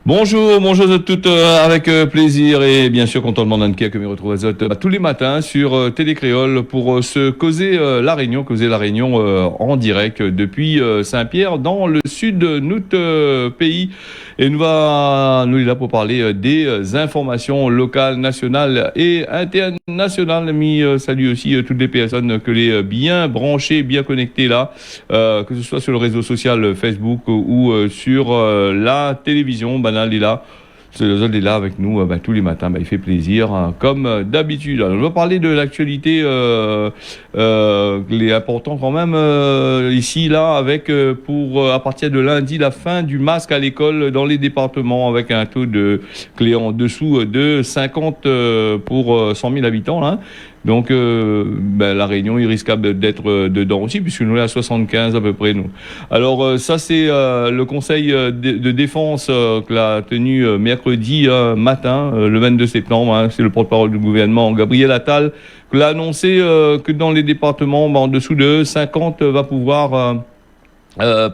Bonjour à toutes, avec plaisir et bien sûr content de m'en que me retrouve à Zot tous les matins sur Télé Créole pour se causer la Réunion, en direct depuis Saint-Pierre dans le sud de notre pays. Et nous est là pour parler des informations locales, nationales et internationales. Salut aussi toutes les personnes que les bien branchées, bien connectées là, que ce soit sur le réseau social Facebook ou sur la télévision. Banal est là. Il est là avec nous tous les matins, il fait plaisir, hein, comme d'habitude. Alors, on va parler de l'actualité, les importants quand même ici, là, avec pour à partir de lundi la fin du masque à l'école dans les départements, avec un taux de clé en dessous de 50 pour 100 000 habitants. Là. Donc la Réunion, il risque d'être dedans aussi, puisque nous sommes à 75 à peu près, nous. Alors ça, c'est le Conseil de défense que l'a tenu mercredi matin, le 22 septembre. Hein, c'est le porte-parole du gouvernement, Gabriel Attal, qui l'a annoncé que dans les départements, en dessous de 50 va pouvoir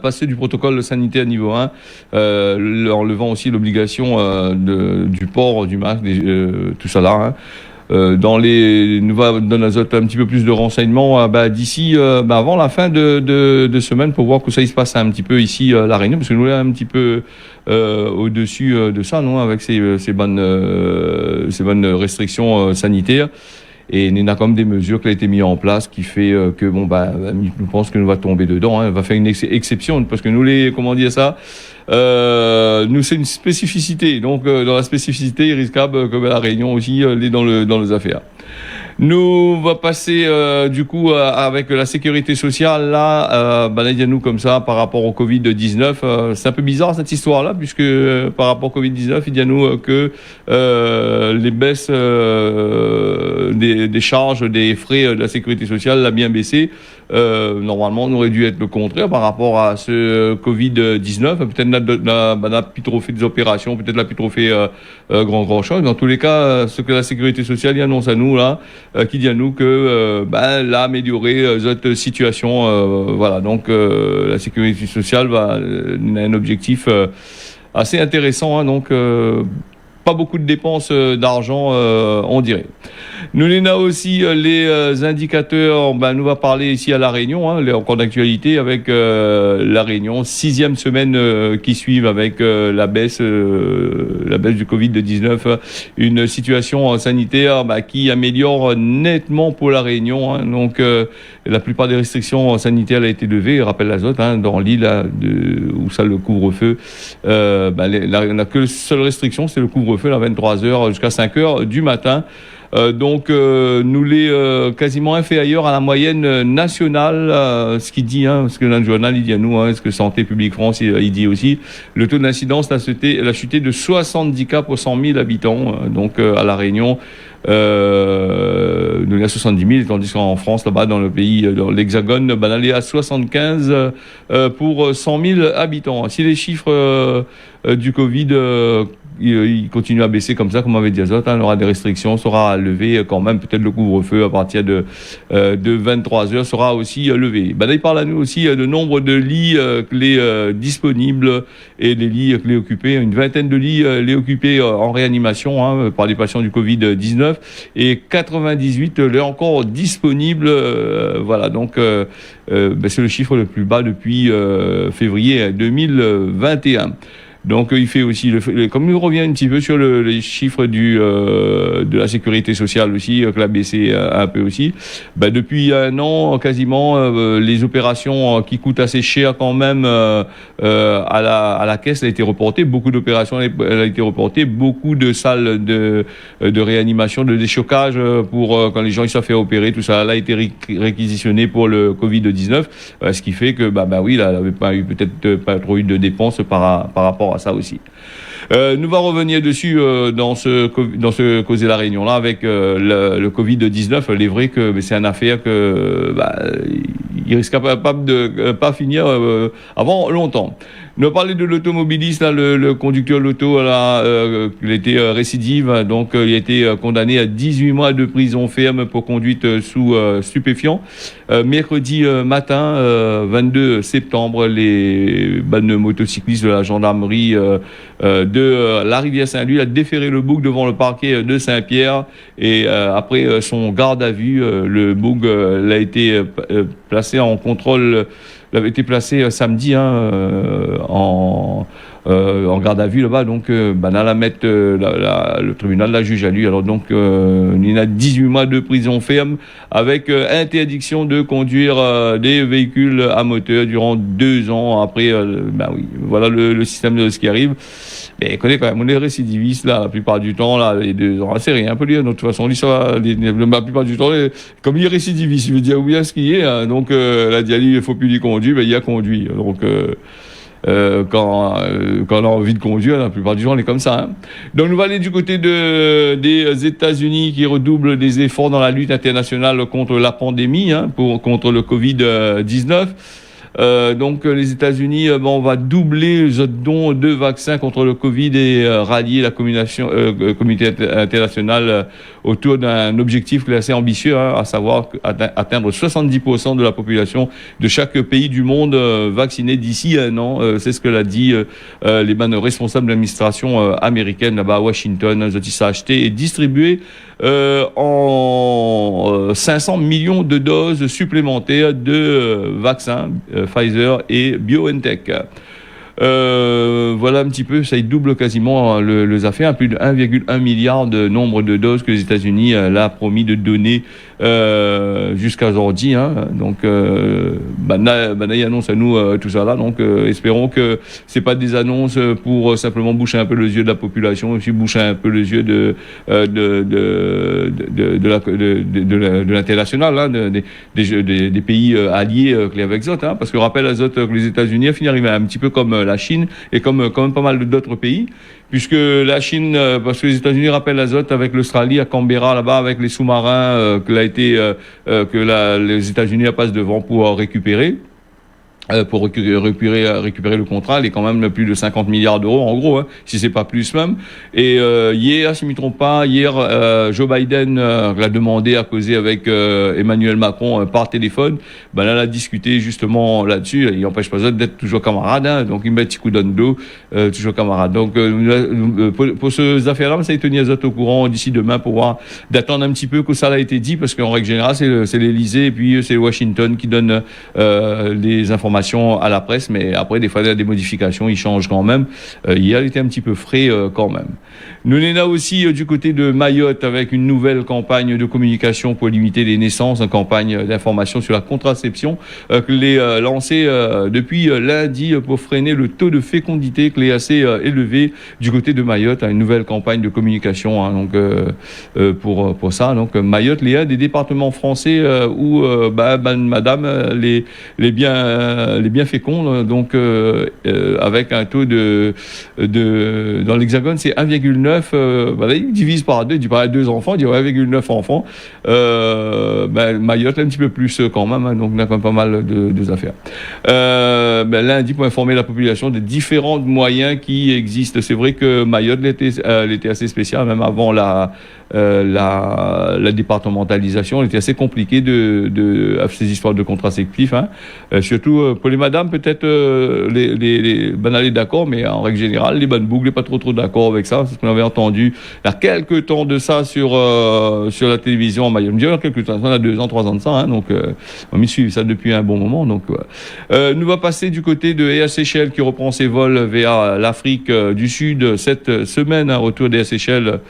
passer du protocole sanitaire niveau 1, en levant aussi l'obligation du port du masque, tout ça là. Hein. Nous va donner un petit peu plus de renseignements d'ici avant la fin de semaine pour voir que ça se passe un petit peu ici à La Réunion, parce que nous sommes un petit peu au-dessus de ça, non, avec ces bonnes restrictions sanitaires. Et il y a quand même des mesures qui ont été mises en place qui fait que nous pensons que nous va tomber dedans, hein, va faire une exception parce que nous nous c'est une spécificité. Donc dans la spécificité, il risque que la Réunion aussi est dans les affaires. Nous va passer du coup avec la sécurité sociale là, nous comme ça par rapport au Covid-19. C'est un peu bizarre cette histoire-là puisque par rapport au Covid-19, il y a nous que les baisses des charges, des frais de la sécurité sociale l'a bien baissé. Normalement, on aurait dû être le contraire par rapport à ce Covid-19. Peut-être n'a plus trop fait des opérations, peut-être n'a plus trop fait grand chose. Dans tous les cas, ce que la sécurité sociale y annonce à nous là, qui dit à nous que l'a amélioré cette situation. Voilà, donc la sécurité sociale a un objectif assez intéressant. Hein, donc pas beaucoup de dépenses d'argent, on dirait. Nous avons aussi les indicateurs. Nous va parler ici à La Réunion, hein, encore d'actualité avec La Réunion, 6e semaine qui suivent avec la baisse du Covid-19, une situation sanitaire qui améliore nettement pour La Réunion. Hein, donc la plupart des restrictions sanitaires ont été levées. Rappelle l'Azote, hein, dans l'île où ça le couvre-feu, on n'a que seule restriction, c'est le couvre-feu à 23h jusqu'à 5h du matin. Donc nous les quasiment inférieurs à la moyenne nationale, ce qu'il dit, hein, parce que dans le journal il dit à nous, hein, ce que Santé publique France il dit aussi, le taux d'incidence a chuté de 70 cas pour 100 000 habitants, donc à La Réunion. Nous il y a 70 000, tandis qu'en France, là-bas, dans le pays, dans l'Hexagone, on est à 75 pour 100 000 habitants. Si les chiffres du Covid il continue à baisser comme ça, comme on avait dit à Zot, hein, on aura des restrictions, sera levé quand même, peut-être le couvre-feu à partir de 23h sera aussi levé. Il parle à nous aussi de nombre de lits disponibles et des lits clés occupés, une vingtaine de lits les occupés en réanimation, hein, par des patients du Covid-19 et 98 là encore disponibles. Voilà, donc c'est le chiffre le plus bas depuis février 2021. Donc il fait aussi, comme il revient un petit peu sur les chiffres de la sécurité sociale aussi, que l'a baissé un peu aussi, depuis un an quasiment, les opérations qui coûtent assez cher quand même à la caisse a été reportées, beaucoup d'opérations a été reportées, beaucoup de salles de réanimation, de déchocage pour quand les gens ils se faire opérer, tout ça a été réquisitionné pour le Covid-19, ce qui fait que oui, là, il n'avait pas eu peut-être pas trop eu de dépenses par rapport à ça aussi. Nous va revenir dessus dans ce Causer La Réunion là avec le Covid-19. Il est vrai que c'est une affaire que il risque pas de pas finir avant longtemps. Nous avons parlé de l'automobiliste, là, le conducteur de l'auto, là, il a été récidive, donc il a été condamné à 18 mois de prison ferme pour conduite sous stupéfiants. Mercredi matin, 22 septembre, les bandes motocyclistes de la gendarmerie de la Rivière-Saint-Louis a déféré le bouc devant le parquet de Saint-Pierre et après son garde à vue, le bouc l'a été placé en contrôle. Il avait été placé samedi en garde à vue là-bas, donc la mettre le tribunal la juge à lui. Alors donc il a 18 mois de prison ferme avec interdiction de conduire des véhicules à moteur durant 2 ans. Après, voilà le système de ce qui arrive. Mais écoutez, quand même, on est récidiviste là, la plupart du temps, là, les 2 ans, c'est rien, un peu lui, de toute façon, l'histoire, la plupart du temps, comme il est récidiviste, il veut dire bien ce qu'il est, hein, donc, là, il faut plus lui conduire, il a conduit. Donc, quand on a envie de conduire, la plupart du temps, on est comme ça, hein. Donc, nous allons aller du côté des États-Unis qui redoublent des efforts dans la lutte internationale contre la pandémie, hein, contre le Covid-19. Donc les États-Unis, on va doubler le don de vaccins contre le Covid et rallier la communauté internationale autour d'un objectif qui est assez ambitieux, hein, à savoir atteindre 70% de la population de chaque pays du monde vaccinée d'ici 1 an. C'est ce que l'a dit les responsables de l'administration américaine là-bas à Washington. Ça a acheté et distribué en 500 millions de doses supplémentaires de vaccins Pfizer et BioNTech. Voilà un petit peu, ça y double quasiment les affaires, plus de 1,1 milliard de nombre de doses que les États-Unis l'a promis de donner jusqu'à aujourd'hui, hein. Donc il annonce à nous tout ça là, donc espérons que c'est pas des annonces pour simplement boucher un peu les yeux de la population, aussi boucher un peu les yeux de l'international, hein, des pays alliés avec Zot, hein, parce que rappelle à Zot que les États-Unis finissent arriver un petit peu comme la Chine et comme pas mal d'autres pays, puisque la Chine, parce que les États-Unis rappellent l'azote avec l'Australie à Canberra là-bas avec les sous-marins les États-Unis passent devant pour récupérer. Pour récupérer le contrat, il est quand même plus de 50 milliards d'euros en gros, hein, si c'est pas plus même. Et hier, si je ne me trompe pas, Joe Biden l'a demandé à causer avec Emmanuel Macron par téléphone. Là, elle a discuté justement là-dessus. Il n'empêche pas d'être toujours camarade, hein, donc il met un petit coup dans le dos, toujours camarade. Donc pour ces affaires-là, ça a été tenu au courant d'ici demain pour voir d'attendre un petit peu que ça a été dit, parce qu'en règle générale, c'est l'Élysée et puis c'est Washington qui donne les informations à la presse, mais après des fois il y a des modifications, ils changent quand même. Hier il était un petit peu frais quand même. Nous sommes là aussi du côté de Mayotte avec une nouvelle campagne de communication pour limiter les naissances, une campagne d'information sur la contraception que l'est lancée depuis lundi pour freiner le taux de fécondité qui est assez élevé du côté de Mayotte. Une nouvelle campagne de communication, hein, donc pour ça. Donc Mayotte, il y a des départements français où madame les biens féconds, donc avec un taux dans l'Hexagone c'est 1,9, il divise par 2, il dit par 2 enfants, il dit 1,9 enfants. Mayotte un petit peu plus quand même, hein, donc on a quand même pas mal de affaires. Lundi pour informer la population des différents moyens qui existent. C'est vrai que Mayotte était assez spécial, même avant la départementalisation, il était assez compliqué de ces histoires de contraceptifs, hein. Surtout pour les madames, peut-être les aller d'accord, mais en règle générale, les bonnes boucles, pas trop d'accord avec ça. C'est ce qu'on avait entendu il y a quelques temps de ça sur la télévision en Mayotte. Il y a quelques temps, on a 2 ans, 3 ans de ça, hein, donc on m'y suit ça depuis un bon moment. Donc nous va passer du côté de Air Seychelles qui reprend ses vols vers l'Afrique du Sud cette semaine, un retour d'Air Seychelles.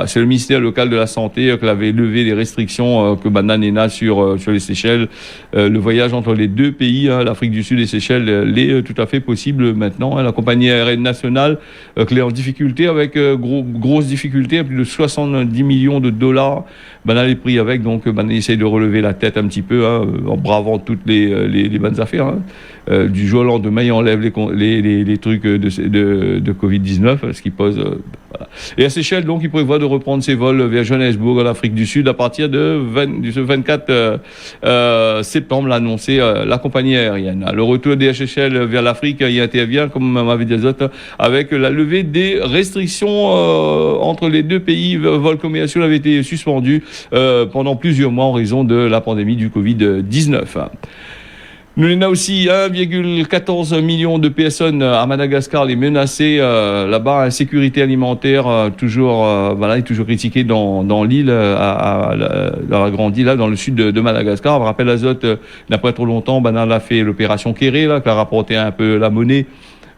C'est le ministère local de la Santé qui avait levé les restrictions que Bananena sur les Seychelles. Le voyage entre les 2 pays, hein, l'Afrique du Sud et Seychelles, est tout à fait possible maintenant, hein. La compagnie aérienne nationale qui est en difficulté avec grosse difficulté, plus de 70 millions de dollars. Les pris avec, donc essaye de relever la tête un petit peu, hein, en bravant toutes les bonnes affaires, hein. Du jour au lendemain, il enlève les trucs de Covid-19, ce qui pose Voilà. Et à Seychelles, donc, il prévoit de reprendre ses vols vers Johannesburg, en Afrique du Sud, à partir du 24 septembre, l'a annoncé la compagnie aérienne. Le retour des Seychelles vers l'Afrique, il intervient, comme m'avait dit les autres, avec la levée des restrictions entre les deux pays. Vols commerciaux avaient été suspendus pendant plusieurs mois en raison de la pandémie du Covid-19. Nous avons aussi 1,14 million de personnes à Madagascar, les menacées là-bas. Insécurité alimentaire toujours est toujours critiquée dans l'île, dans la grande île, là, dans le sud de Madagascar. On rappelle Azote, il n'y a pas trop longtemps, Banal a fait l'opération Kéré, là, qui a rapporté un peu la monnaie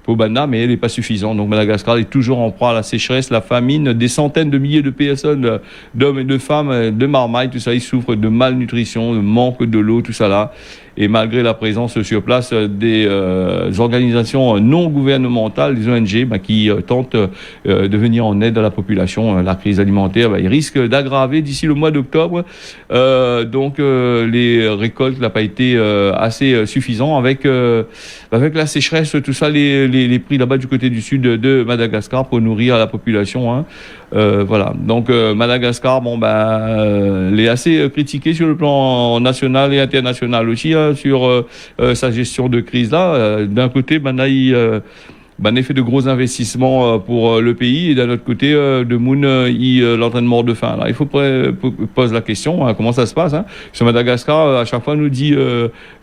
pour Bana, mais elle n'est pas suffisante. Donc Madagascar est toujours en proie à la sécheresse, la famine. Des centaines de milliers de personnes, d'hommes et de femmes, de marmailles, tout ça, ils souffrent de malnutrition, de manque de l'eau, tout ça là. Et malgré la présence sur place des organisations non gouvernementales, des ONG, qui tentent de venir en aide à la population, la crise alimentaire, il risque d'aggraver d'ici le mois d'octobre. Donc les récoltes n'ont pas été assez suffisants avec la sécheresse, tout ça, les prix là-bas du côté du sud de Madagascar pour nourrir la population. Voilà. Donc Madagascar, elle est assez critiquée sur le plan national et international aussi, sur sa gestion de crise là. D'un côté, il fait de gros investissements pour le pays, et d'un autre côté, de Moon, il est en train de mort de faim. Alors, il faut poser la question, comment ça se passe, Sur Madagascar, à chaque fois, nous dit,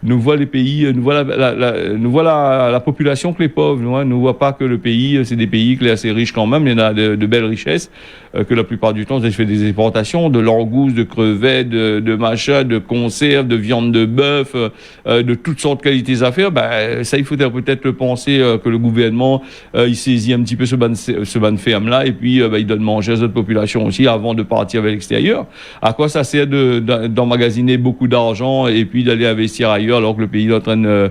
nous voit les pays, nous voit la population que les pauvres, nous voit pas que le pays, c'est des pays qui sont assez riches quand même, il y en a de belles richesses, que la plupart du temps, ils font des exportations, de langoustes, de crevettes, de machins, de conserves, de viande de bœuf, de toutes sortes de qualités à faire. Ça, il faut peut-être penser que le gouvernement il saisit un petit peu ce ban de ferme là, et puis il donne manger à cette population aussi avant de partir vers l'extérieur. À quoi ça sert d'emmagasiner beaucoup d'argent et puis d'aller investir ailleurs alors que le pays est en train de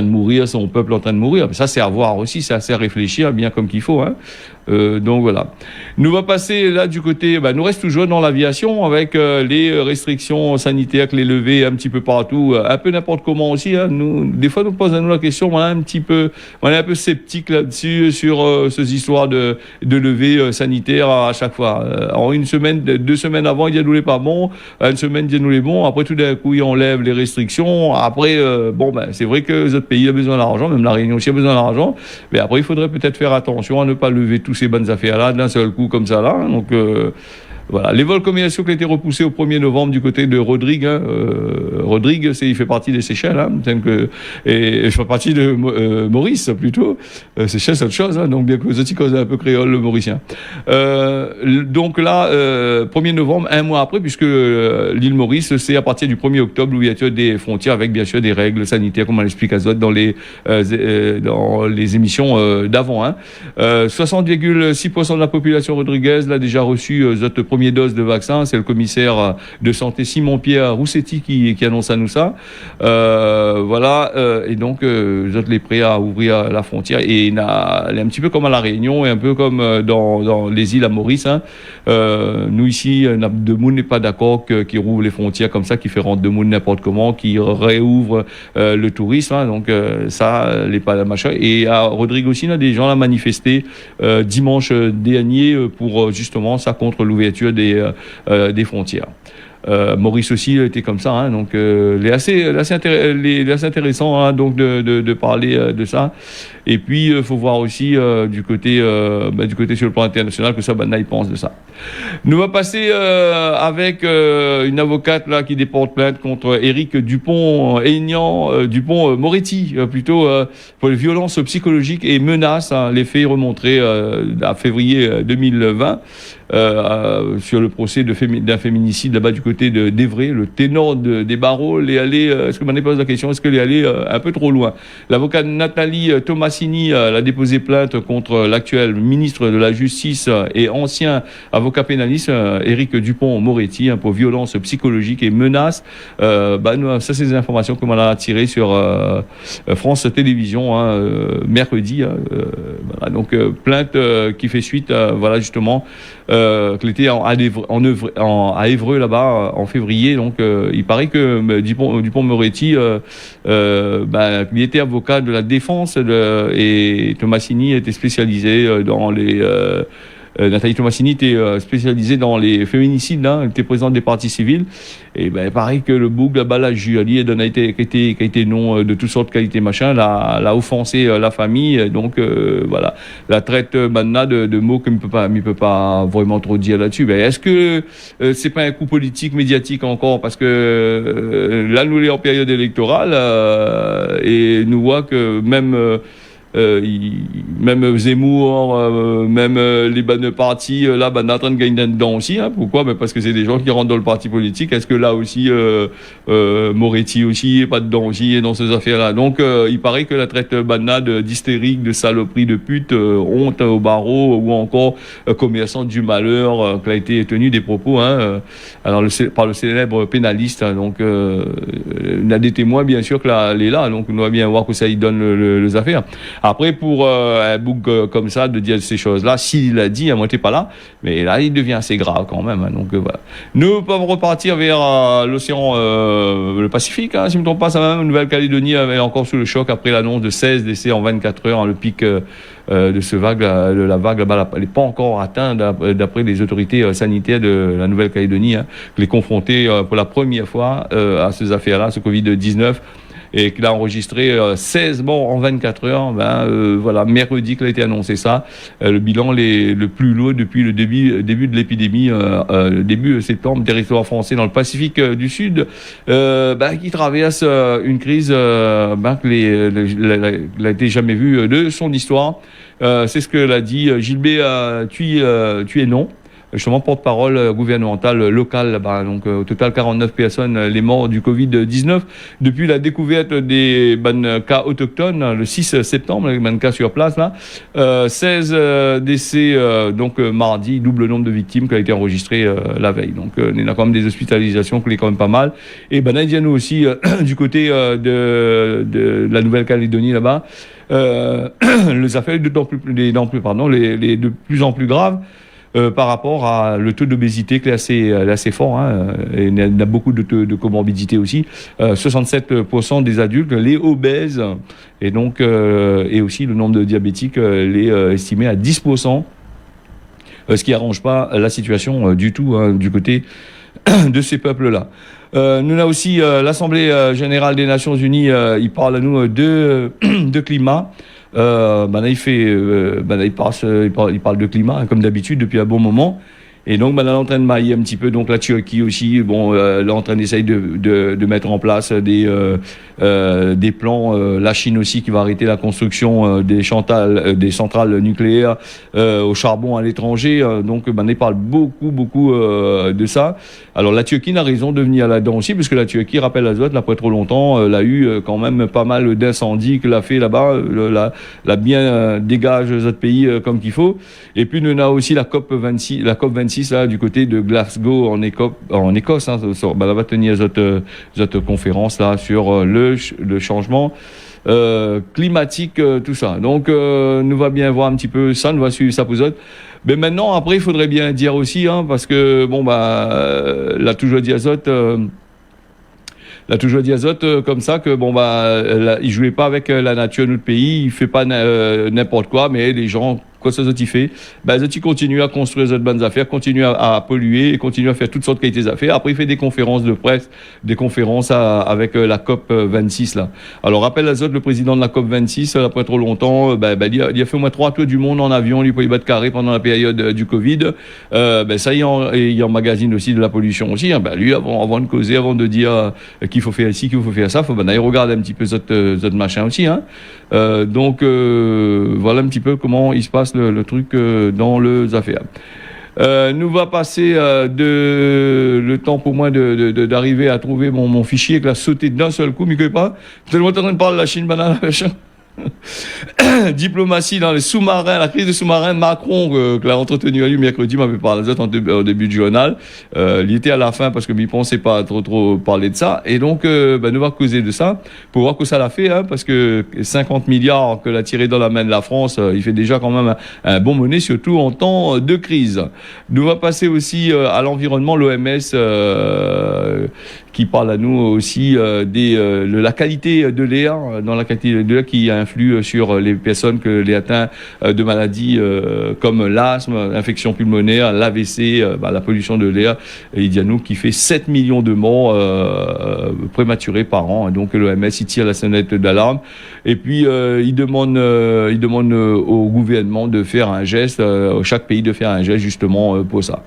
mourir, son peuple est en train de mourir? Ça, c'est à voir aussi, c'est assez à réfléchir bien comme qu'il faut. Donc voilà. Nous va passer là du côté, nous reste toujours dans l'aviation avec les restrictions sanitaires, que les levées un petit peu partout, un peu n'importe comment aussi. Nous, des fois, nous posons la question, on est un peu sceptique là-dessus sur ces histoires de levées sanitaires à chaque fois. En une semaine, 2 semaines avant, il dit nous les pas bon, une semaine, il dit nous les bon. Après, tout d'un coup, il enlève les restrictions. Après, c'est vrai que les autres pays ont besoin d'argent, même la Réunion aussi a besoin d'argent. Mais après, il faudrait peut-être faire attention à ne pas lever tous ces bonnes affaires-là d'un seul coup comme ça là. Donc voilà, les vols commerciaux qui ont été repoussés au 1er novembre du côté de Rodrigue. Rodrigue, il fait partie des Seychelles, et il fait partie de Maurice plutôt. Seychelles, c'est autre chose, donc bien que vous aussi causez un peu créole le mauricien. Donc là, 1er novembre, un mois après, puisque l'île Maurice, c'est à partir du 1er octobre l'ouverture des frontières avec bien sûr des règles sanitaires, comme on l'explique à Zot dans les émissions d'avant. 60,6% de la population rodriguaise l'a déjà reçu Zot première dose de vaccin. C'est le commissaire de santé Simon-Pierre Roussetti qui annonce à nous ça. Voilà, et donc vous êtes les prêts à ouvrir la frontière, et elle est un petit peu comme à la Réunion et un peu comme dans les îles à Maurice. Nous ici, de Moun n'est pas d'accord qui rouvre les frontières comme ça, qui fait rentrer de Moun n'importe comment, qui réouvre le tourisme. Donc ça, les pas machin. Et à Rodrigue aussi, là, des gens ont manifesté dimanche dernier pour justement ça, contre l'ouverture des frontières. Maurice aussi était comme ça, donc il est assez intéressant donc de parler de ça. Et puis il faut voir aussi du côté sur le plan international que ça, il pense de ça. Nous va passer avec une avocate là qui déporte plainte contre Éric Dupond-Moretti plutôt pour les violences psychologiques et menaces. Les faits remontés à février 2020 sur le procès d'un féminicide là-bas du côté d'Évreux. Le ténor des barreaux est allé, est-ce que m'en pose la question, est-ce qu'elle est allée un peu trop loin? L'avocate Nathalie Tomassini a déposé plainte contre l'actuel ministre de la Justice et ancien avocat pénaliste Éric Dupond-Moretti pour violence psychologique et menaces. Ça, c'est des informations que l'on a tirées sur France Télévisions mercredi. Voilà, donc plainte qui fait suite justement qu'il était à Évreux là-bas en février. Donc il paraît que Dupond-Moretti il était avocat de la défense et Tomassini était spécialisé dans les Nathalie Tomassini était spécialisée dans les féminicides, hein, elle était présidente des partis civils. Et ben, pareil que le bouc, là-bas, la Julie, qui a été non de toutes sortes de qualités, machin, l'a offensé la famille. Donc, voilà. La traite maintenant de mots que ne peut pas vraiment trop dire là-dessus. Ben, est-ce que c'est pas un coup politique, médiatique encore? Parce que là, nous, on est en période électorale et nous voit que même Zemmour, même les bannes partis, là, on est en train de gagner dedans aussi. Hein. Pourquoi? Ben parce que c'est des gens qui rentrent dans le parti politique. Est-ce que là aussi, Moretti aussi est pas dedans aussi et dans ces affaires-là? Donc, il paraît que la traite banade d'hystérique, de saloperie, de pute, honte au barreau ou encore commerçant du malheur, qui a été tenu des propos, hein, alors par le célèbre pénaliste. Hein, donc, on a des témoins bien sûr que là, elle est là. Donc, on doit bien voir que ça y donne les affaires. Après, pour un bouc comme ça, de dire ces choses-là, s'il l'a dit, moi, t'es pas là, mais là, il devient assez grave quand même. Hein, donc, voilà. Nous pouvons repartir vers l'océan, le Pacifique, hein, si je ne me trompe pas, ça va, Nouvelle-Calédonie est encore sous le choc après l'annonce de 16 décès en 24 heures, hein, le pic de ce vague, la vague là-bas, elle n'est pas encore atteinte d'après les autorités sanitaires de la Nouvelle-Calédonie, hein, qui est confrontée pour la première fois à ces affaires-là, ce Covid-19. Et qu'il a enregistré 16 morts en 24 heures. Voilà, mercredi qu'il a été annoncé ça. Le bilan le plus lourd depuis le début de l'épidémie, début septembre, territoire français dans le Pacifique du Sud, qui traverse une crise qu'il n'a été jamais vue de son histoire. C'est ce que l'a dit Gilbert Tuénon, justement porte-parole gouvernementale locale là-bas. Donc au total 49 personnes les morts du Covid-19 depuis la découverte des cas autochtones le 6 septembre, les cas sur place là. 16 décès donc mardi, double nombre de victimes qui a été enregistré la veille. Donc il y a quand même des hospitalisations qui est quand même pas mal. Et nous aussi du côté de la Nouvelle-Calédonie là-bas, les affaires les de plus en plus graves. Par rapport à le taux d'obésité qui est assez fort, hein, et il y a beaucoup de comorbidités aussi. 67% des adultes les obèses, et donc et aussi le nombre de diabétiques les estimé à 10%, ce qui arrange pas la situation du tout, hein, du côté de ces peuples-là. Nous avons aussi l'Assemblée générale des Nations Unies, il parle à nous de climat. Il parle de climat, hein, comme d'habitude depuis un bon moment. Et donc, elle est en train de mailler un petit peu. Donc, la Turquie aussi, elle est en train d'essayer de mettre en place des plans. La Chine aussi qui va arrêter la construction des centrales nucléaires au charbon à l'étranger. Donc, il parle beaucoup de ça. Alors, la Turquie n'a raison de venir là-dedans aussi, puisque la Turquie, rappelle Azote, là, pas trop longtemps, elle a eu quand même pas mal d'incendies qu'elle a fait là-bas. La bien dégage notre pays comme qu'il faut. Et puis, nous avons aussi la COP26 là, du côté de Glasgow en Écosse, hein, elle va tenir cette conférence là sur le changement climatique, tout ça. Donc nous va bien voir un petit peu ça, nous va suivre ça pour eux. Mais maintenant, après, il faudrait bien dire aussi, hein, parce que la toujours dit Azote. Il a toujours dit Azote comme ça que il jouait pas avec la nature de notre pays, il fait pas n'importe quoi, mais les gens, quoi ça il fait, ils continuent à construire les bonnes affaires, continuent à polluer, et continuent à faire toutes sortes de qualités d'affaires. Après, il fait des conférences de presse, des conférences avec la COP 26 là. Alors, rappelle Azote, le président de la COP 26, après trop longtemps, il a fait au moins 3 tours du monde en avion, lui, pour y battre carré pendant la période du Covid. Ça, il emmagasine aussi de la pollution aussi. Hein. Lui, avant de causer, avant de dire qu'il faut faire ci, qu'il faut faire ça, il regarde un petit peu ce machin aussi. Hein. Donc, voilà un petit peu comment il se passe le truc dans les affaires. Nous va passer le temps pour moi d'arriver à trouver mon fichier qui a sauté d'un seul coup, mais que pas. Tellement en train de parler de la Chine, banane, machin. Diplomatie dans les sous-marins, la crise des sous-marins, Macron, que l'a entretenu à lui mercredi, m'avait parlé de ça au début du journal. Il était à la fin parce que ne pensait pas trop parler de ça. Et donc, nous va causer de ça pour voir que ça l'a fait, hein, parce que 50 milliards que l'a tiré dans la main de la France, il fait déjà quand même un bon monnaie, surtout en temps de crise. Nous va passer aussi à l'environnement, l'OMS, qui parle à nous aussi de la qualité de l'air, dans la qualité de l'air qui influe sur les personnes que les atteints de maladies comme l'asthme, l'infection pulmonaire, l'AVC, la pollution de l'air. Et il dit à nous qu'il fait 7 millions de morts prématurés par an. Donc l'OMS il tire la sonnette d'alarme. Et puis il demande au gouvernement de faire un geste, chaque pays de faire un geste justement pour ça.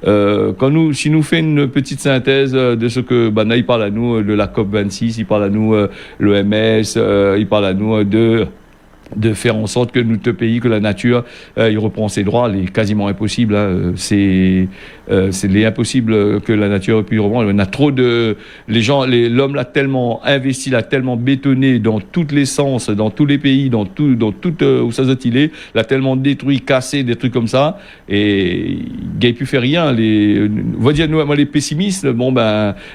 Si nous fait une petite synthèse de ce que il parle à nous de la COP26, il parle à nous l'OMS, il parle à nous de faire en sorte que notre pays, que la nature, il reprend ses droits, c'est quasiment impossible. C'est impossible que la eur puisse reprendre. On a trop de, l'homme l'a tellement investi, l'a tellement bétonné dans tous les sens, dans tous les pays, dans tout où ça il est, l'a tellement détruit, cassé, des trucs comme ça, et il n'a pu faire rien. On va dire nous, les pessimistes,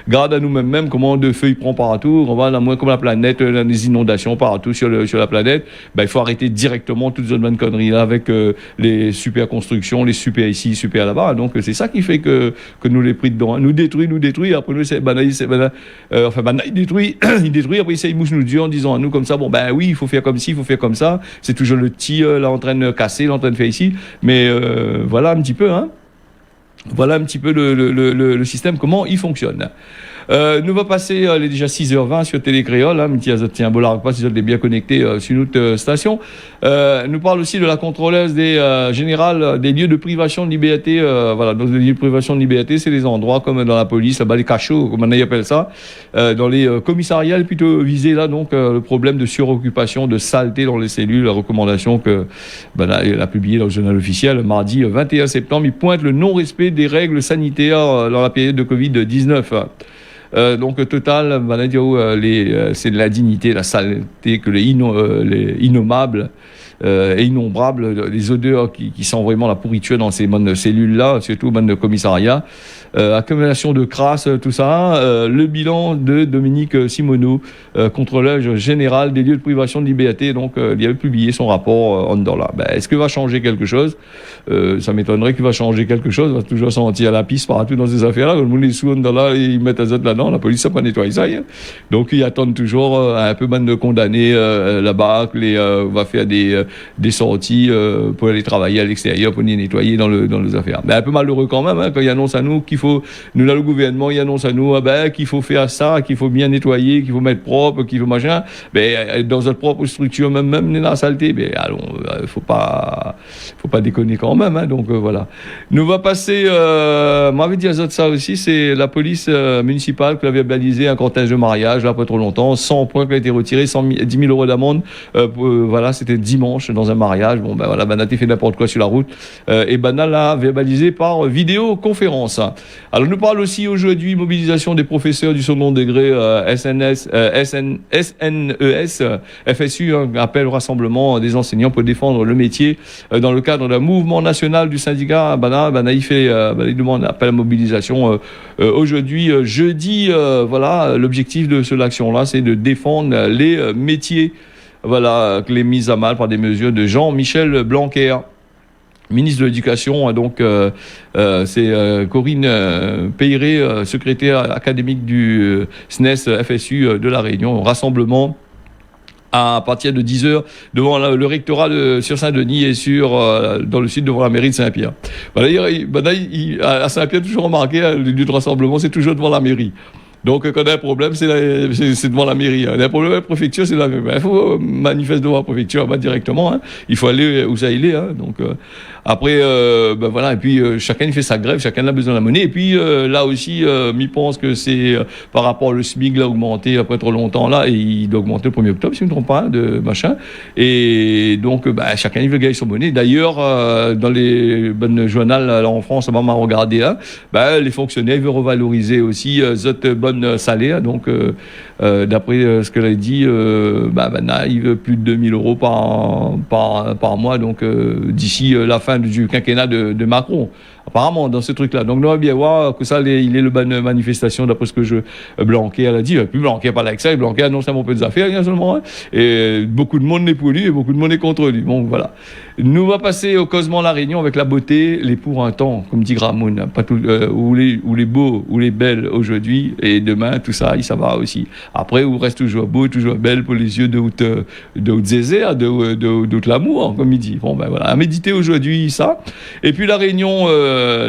garde à nous-mêmes même comment de feu il prend partout, on va comme la planète, les inondations partout sur la planète. Il faut arrêter directement toutes ces bonnes conneries là avec les super constructions, les super ici, super là-bas. Donc c'est ça qui fait que nous les pris dedans. Nous détruit. Après nous il détruit. Il détruit. Après il mouche nous Dieu en disant à nous comme ça. Oui, il faut faire comme ci, il faut faire comme ça. C'est toujours le petit là en train de casser, là en train de faire ici. Mais voilà un petit peu. Voilà un petit peu le système, comment il fonctionne. Nous va passer, il est déjà 6h20 sur Télé Créole, tiens, pas si vous êtes bien connectés sur notre station. Nous parle aussi de la contrôleuse générale des lieux de privation de liberté. Donc les lieux de privation de liberté, c'est les endroits comme dans la police, là-bas les cachots, comme on appelle ça. Dans les commissariats, plutôt visé là, donc le problème de suroccupation, de saleté dans les cellules, la recommandation que elle a publiée dans le journal officiel mardi 21 septembre. Il pointe le non-respect des règles sanitaires dans la période de Covid-19. Donc total, c'est de la dignité, la saleté, que les innommables et innombrables, les odeurs qui sentent vraiment la pourriture dans ces bonnes cellules-là, surtout bonnes commissariats, accumulation de crasse, tout ça. Le bilan de Dominique Simoneau, contrôleur général des lieux de privation de liberté, donc il avait publié son rapport en dedans là. Est-ce que va changer quelque chose? Ça m'étonnerait qu'il va changer quelque chose. On va toujours sentir la piste partout dans ces affaires-là. Le monde est sous en dedans là, ils mettent à là-dedans. La police n'a pas nettoyé ça. Donc ils attendent toujours un peu de condamnés là-bas, on va faire des sorties pour aller travailler à l'extérieur, pour les nettoyer dans les affaires. Un peu malheureux quand même, quand il annonce à nous qu'il faut, nous là le gouvernement, il annonce à nous qu'il faut faire ça, qu'il faut bien nettoyer, qu'il faut mettre propre, qu'il faut machin. Dans notre propre structure, même la saleté, allons, faut pas déconner quand même. Donc voilà. Nous va passer, m'avait dit à ça aussi, c'est la police municipale qui avait verbalisé un cortège de mariage là pas trop longtemps, 100 points qui a été retiré, 10 000 euros d'amende. Voilà, c'était dimanche dans un mariage. Banat fait n'importe quoi sur la route. Et Banat l'a verbalisé par vidéoconférence. Alors nous parle aussi aujourd'hui mobilisation des professeurs du second degré SNES, FSU, appel au rassemblement des enseignants pour défendre le métier dans le cadre d'un mouvement national du syndicat. Banat il demande appel à mobilisation aujourd'hui, jeudi. L'objectif de cette action-là, c'est de défendre les métiers. Voilà, les mises à mal par des mesures de Jean-Michel Blanquer, ministre de l'Éducation. Donc, c'est Corinne Peyret, secrétaire académique du SNES FSU de La Réunion. Rassemblement à partir de 10h devant le rectorat sur Saint-Denis et dans le sud devant la mairie de Saint-Pierre. À Saint-Pierre, toujours remarqué, le lieu de rassemblement, c'est toujours devant la mairie. Donc, quand on a un problème, c'est devant la mairie. On a un problème avec la préfecture, c'est la mairie. Il faut manifester devant la préfecture, directement. Il faut aller où ça il est. Donc, après, et puis chacun il fait sa grève, chacun a besoin de la monnaie. Et puis là aussi, je pense que c'est par rapport au SMIC, là, augmenté après trop longtemps, là, et il doit augmenter le 1er octobre, si je ne me trompe pas, de machin. Et donc, chacun il veut gagner son monnaie. D'ailleurs, dans les bonnes journaux, là, en France, on m'a regardé, les fonctionnaires veulent revaloriser aussi cette bonne salaire. Donc, d'après ce qu'elle a dit, il veut plus de 2000 euros par mois, donc d'ici la fin du quinquennat de Macron. apparemment, dans ce truc-là. Donc, on va bien voir que ça, il est le ban manifestation, d'après ce que Blanquer, elle a dit. Puis Blanquer parle avec ça, et Blanquer annonce un peu des affaires, rien seulement. Hein. Et beaucoup de monde n'est pour lui, et beaucoup de monde est contre lui. Bon, voilà. Nous, on va passer au Causement La Réunion avec la beauté, les pour un temps, comme dit Gramoun. Pas tout, ou les beaux, ou les belles aujourd'hui, et demain, tout ça, ça va aussi. Après, on reste toujours beau, toujours belle pour les yeux de haute zézère, de l'amour, comme il dit. Bon, ben voilà. À méditer aujourd'hui, ça. Et puis, La Réunion,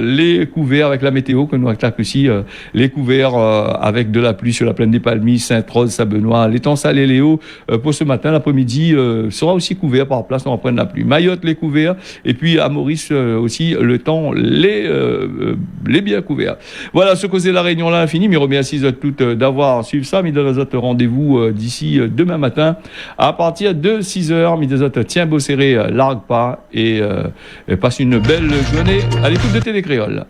les couverts avec la météo, que nous attaque aussi, les couverts avec de la pluie sur la plaine des Palmiers, Sainte-Rose, Saint-Benoît, l'étang Salé Léo, pour ce matin, l'après-midi, sera aussi couvert par place, on va prendre la pluie. Mayotte, les couverts, et puis à Maurice aussi, le temps, les bien couverts. Voilà, ce que c'est La Réunion là, infini, mais remercie à toutes d'avoir suivi ça, mais dans notre rendez-vous d'ici demain matin, à partir de 6h, mais des autres, tiens, beau serré, largue pas, et passe une belle journée à l'écoute de Télé Créole.